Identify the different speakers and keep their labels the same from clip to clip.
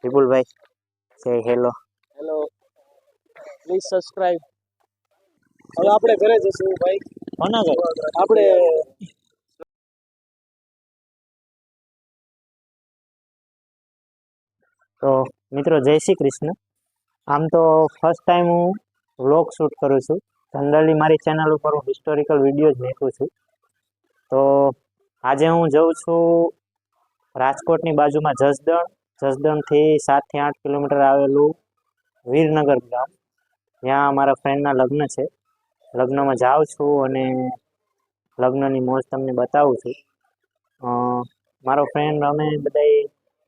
Speaker 1: વિપુલભાઈ સે hello.
Speaker 2: Hello, please subscribe. હવે આપણે ઘરે જશું ભાઈ.
Speaker 1: કોના ઘરે?
Speaker 2: આપણે
Speaker 1: તો મિત્રો જય શ્રી કૃષ્ણ. આમ તો ફર્સ્ટ ટાઈમ હું વ્લોગ શૂટ કરું છું. જનરલી મારી ચેનલ ઉપર હું હિસ્ટોરિકલ વિડીયો જ મેકું છું. તો આજે હું જઉં છું રાજકોટની બાજુમાં જસદણથી 7 થી 8 કિલોમીટર આવેલું વીરનગર ગામ. ત્યાં મારા ફ્રેન્ડના લગ્ન છે. લગ્નમાં જાઉં છું અને લગ્નની મોજ તમને બતાવું છું. મારો ફ્રેન્ડ અમે બધા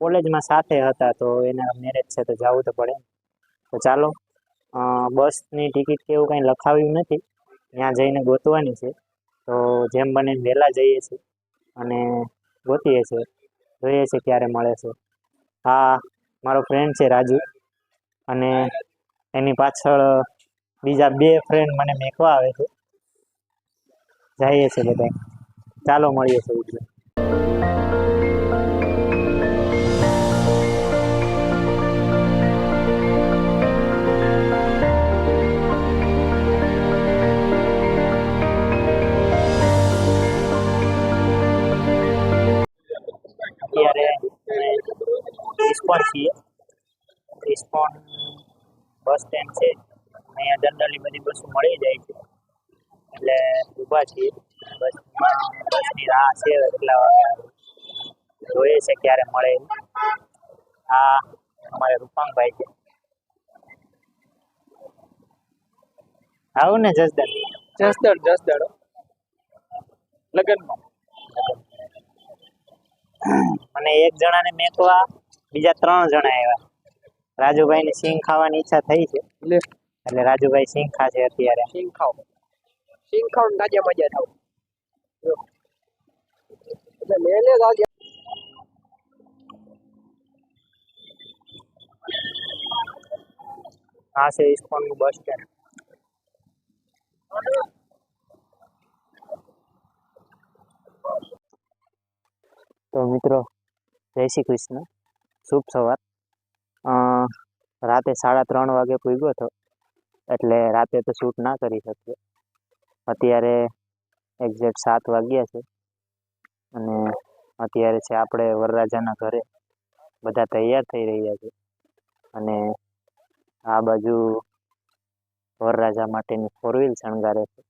Speaker 1: કોલેજમાં સાથે હતા, તો એના મેરેજ છે તો જવું તો પડે. તો ચાલો, બસની ટિકિટ કે એવું કંઈ લખાવ્યું નથી, ત્યાં જઈને ગોતવાની છે. તો જેમ બને વહેલા જઈએ છીએ અને ગોતીએ છીએ, જોઈએ છીએ ક્યારે મળે છે. હા, મારો ફ્રેન્ડ છે રાજુ, અને એની પાછળ બીજા 2 ફ્રેન્ડ મને મેકવા આવે છે. જઈએ છીએ બધા, ચાલો મળીએ છીએ. અત્યારે ઇસ્કોન છીએ. ઇસ્કોન બસ સ્ટેન્ડ છે. અહીંયા જનરલી બધી બસો મળી જાય છે, એટલે ઊભા છીએ. બસની રાહ છે કેટલા વાગે આવે, જોઈએ છે ક્યારે મળે. આ અમારે રૂપાંગભાઈ છે. આવું ને
Speaker 2: જસદણ લગનમાં
Speaker 1: મને 1 જણાને મેકવા બીજા 3 જણા આવ્યા. રાજુભાઈને સિંગ ખાવાની ઈચ્છા થઈ છે, એટલે રાજુભાઈ સિંગ ખાશે અત્યારે.
Speaker 2: સિંગ ખાવ ને તાજા મજા થાવ. એટલે લે તાજા.
Speaker 1: આ છે ઇસ્કોનનું બસ સ્ટેન્ડ. તો મિત્રો જય શ્રી કૃષ્ણ, શુભ સવાર. રાતે 3:30 વાગે પૂગ્યો હતો, એટલે રાતે તો શૂટ ના કરી શકીએ. અત્યારે એક્ઝેક્ટ 7 વાગ્યા છે, અને અત્યારે છે આપણે વરરાજાના ઘરે. બધા તૈયાર થઈ રહ્યા છે, અને આ બાજુ વરરાજા માટેની 4 વ્હીલ શણગારે છે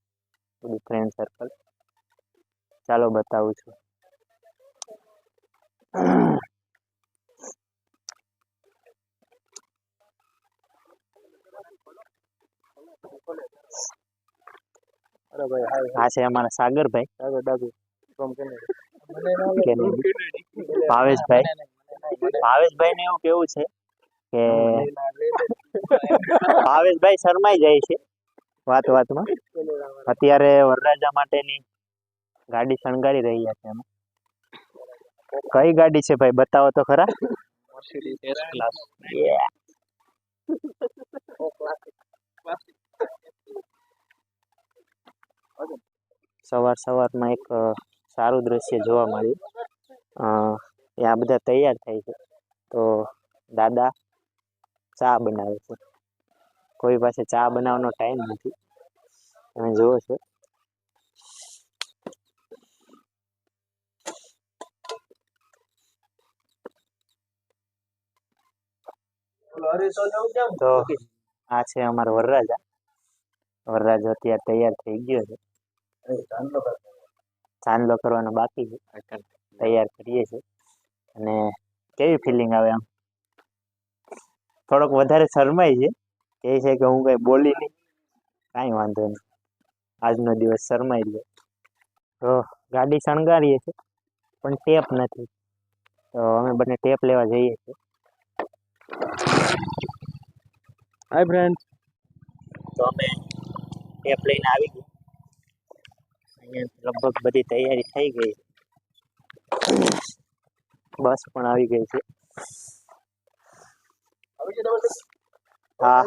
Speaker 1: બધું ફ્રેન્ડ સર્કલ. ચાલો બતાવું છું. આ છે અમારા સાગરભાઈ, ભાવેશભાઈ ને એવું કેવું છે કે ભાવેશભાઈ શરમાઈ જાય છે વાતમાં. અત્યારે વરરાજા માટેની ગાડી શણગારી રહ્યા છે. અમે કઈ ગાડી છે ભાઈ, બતાવો તો ખરા. સવારમાં એક સારું દ્રશ્ય જોવા મળ્યું. આ બધા તૈયાર થાય છે, તો દાદા ચા બનાવે છે. કોઈ પાસે ચા બનાવવાનો ટાઈમ નથી, તમે જુઓ છો. તો આ છે અમારો વરરાજા. વરરાજો અત્યારે તૈયાર થઈ ગયો છે. ચાંદલો કરવાનો બાકી છે, તૈયાર કરીએ છીએ. અને કેવી ફિલિંગ આવે આમ? થોડોક વધારે શરમાય છે, કહે છે કે હું કઈ બોલી નહીં. કાંઈ વાંધો નહીં, આજનો દિવસ શરમાઈ ગયો. તો ગાડી શણગારીએ છીએ, પણ ટેપ નથી, તો અમે બંને ટેપ લેવા જઈએ છીએ.
Speaker 2: Hi friend.
Speaker 1: તો અમે ટેપ લઈને આવી ગયા. અહીંયા લગભગ બધી તૈયારી થઈ ગઈ. બસ પણ આવી ગઈ છે. હા,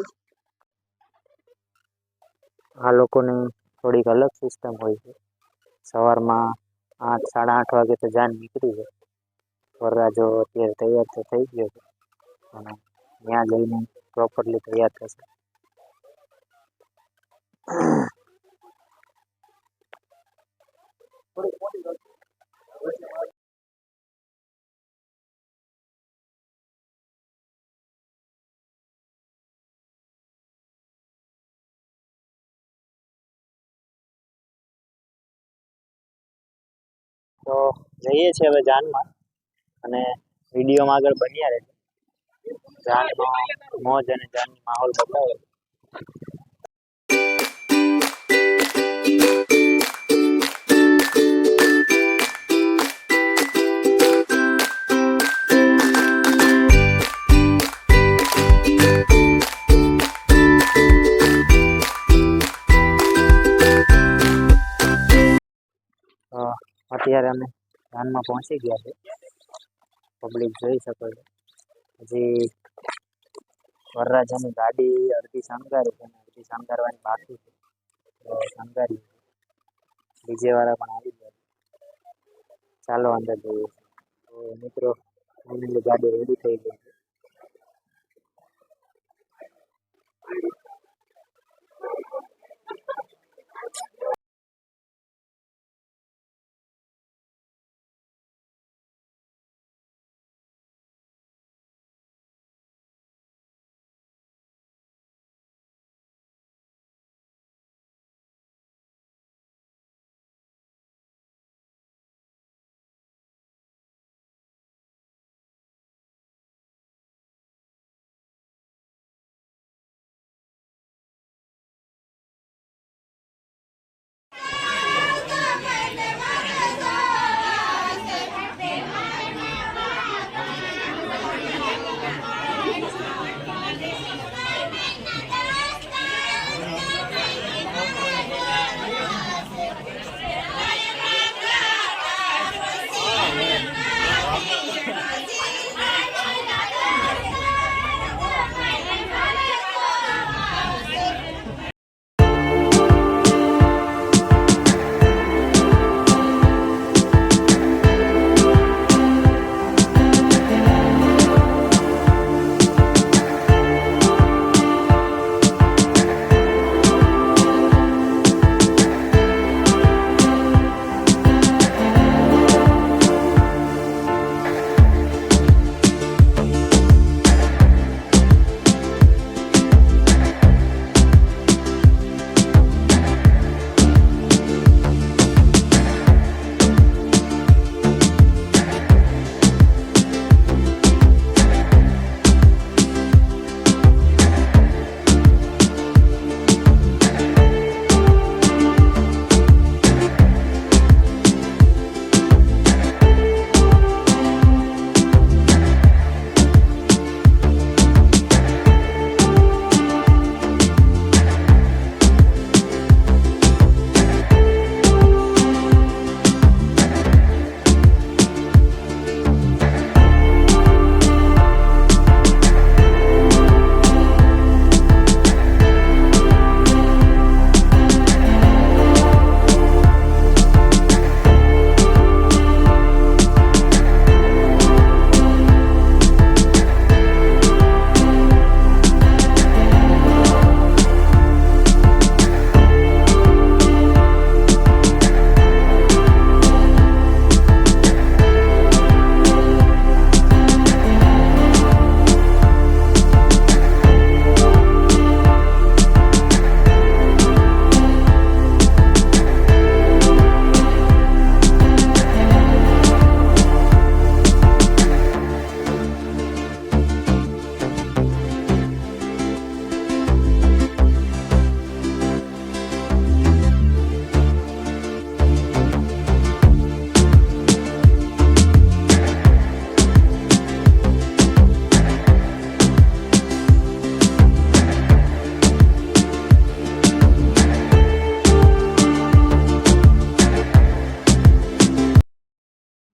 Speaker 1: આ લોકોને થોડીક અલગ સિસ્ટમ હોય છે. સવારમાં 8, 8:30 વાગે તો જાન નીકળી જાય. વરરાજો અત્યારે તૈયાર તો થઈ ગયો છે, અને ત્યાં જઈને પ્રોપરલી તૈયાર થશે. તો જઈએ છીએ હવે જાનમાં અને વિડીયોમાં આગળ બન્યા રહેજો. જાનનો મોજ અને જાનની માહોલ બતાવે. અત્યારે અમે જાનમાં પહોંચી ગયા છે. પબ્લિક જોઈ શકો છો. હજી વરરાજાની ગાડી અડધી શણગારી છે અને અડધી શણગારવાની બાકી છે. તો શણગારી ડીજે વાળા પણ આવી ગયા છે. ચાલો અંદર જઈએ. તો મિત્રો ફાઇનલી ગાડી રેડી થઈ ગઈ છે.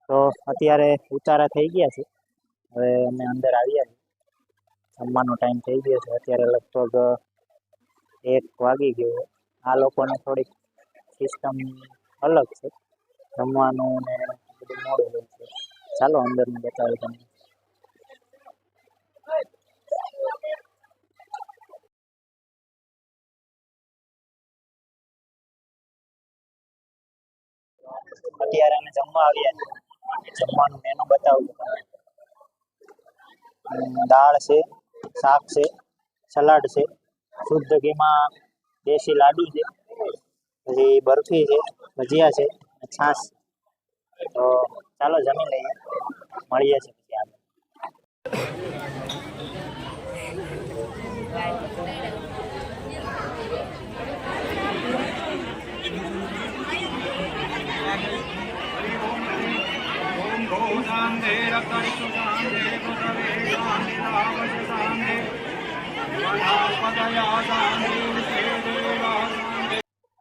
Speaker 1: તો અત્યારે ઉતારા થઈ ગયા છે. હવે અમે અંદર આવ્યા છીએ. જમવાનો ટાઈમ થઈ ગયો છે. અત્યારે લગભગ 1 વાગી ગયો. આ લોકોને થોડીક સિસ્ટમ અલગ છે. જમવાનું ને બધું મોડું હોય છે. ચાલો અંદરનું બતાવું તમને. અત્યારે અમે જમવા આવ્યા છીએ. જમવાનું મેનુ બતાવું છું તમને. દાળ છે, શાક છે, સલાડ છે, શુદ્ધ ઘીમાં દેશી લાડુ છે, પછી બરફી છે, ભજીયા છે, અને છાશ. તો ચાલો જમી લઈએ, મળીએ છીએ પછી આગળ.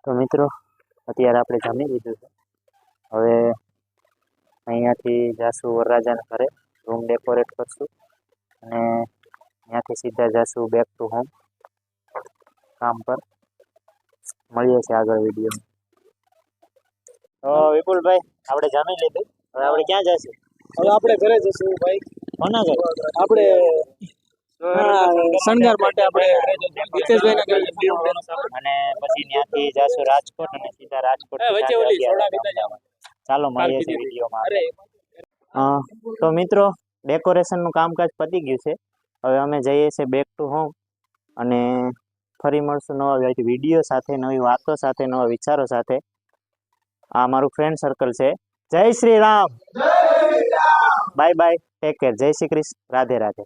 Speaker 1: તો મિત્રો અત્યારે આપણે જમી લીધું છે. હવે અહીંયાથી જાશું વરરાજાના ઘરે, રૂમ ડેકોરેટ કરશું અને ત્યાંથી સીધા જાશું બેક ટુ હોમ કામ પર. મળીએ છીએ આગળ વિડીયો. તો વિપુલભાઈ આપણે જમી લીધું, હવે આપણે ક્યાં જશું?
Speaker 2: હવે આપણે ઘરે જશું ભાઈ.
Speaker 1: કોના ઘરે?
Speaker 2: આપણે શણગાર માટે આપણે હિતેશભાઈના ઘરે.
Speaker 1: અને પછી ત્યાંથી જાશું રાજકોટ અને સીધા રાજકોટ ચાલો મળીએ છીએ વિડીયોમાં. તો મિત્રો ડેકોરેશનનું કામકાજ પતી ગયું છે. હવે અમે જઈએ છીએ બેક ટુ હોમ અને ફરી મળશું નવા વિડીયો સાથે, નવી વાતો સાથે, નવા વિચારો સાથે. આ મારું ફ્રેન્ડ સર્કલ છે. જય Shri Ram, bye bye, take care, જય શ્રી કૃષ્ણ, રાધે રાધે.